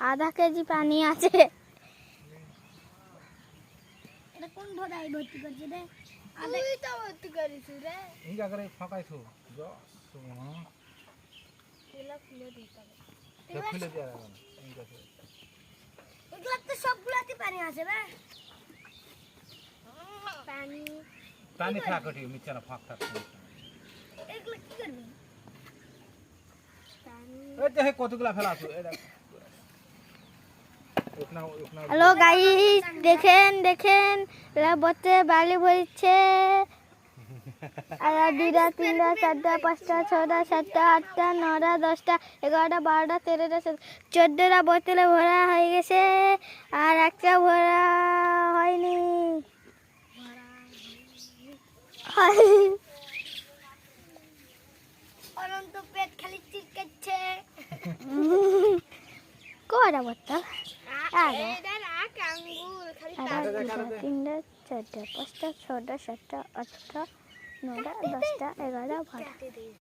आधा केजी पानी আছে। এটা কোন ভরাই ভর্তি করছিস রে? তুই তো ভর্তি করিস রে। এই জায়গায় ফাঁকাইছো সুমা এগুলা খুলে দিতে হবে। খুলে দেওয়া যাবে না এই দেখো এগুলা তো সবগুলাতে পানি আছে রে। পানি পানি ফাঁকটি মিছানা ফাঁক থাকছে। এগুলা কি করবি? পানি এই দেখে কতগুলা ফেলা আছে এই দেখো हेलो गाइस देखें देखें বতে বালি ভরছে আর 2টা 3টা 4টা 5টা 6টা 7টা 8টা 9টা 10টা 11টা 12টা 13টা 14টা বোতলে ভরা হয়ে গেছে আর একটা ভরা হয়নি। অনন্ত পেট খালি চিরকাচ্ছে। কয়টা বোতল? এটা রাখ আঙ্গুল খালি 3টা 4টা 5টা 6টা 7টা 8টা 9টা 10টা 11টা 12টা।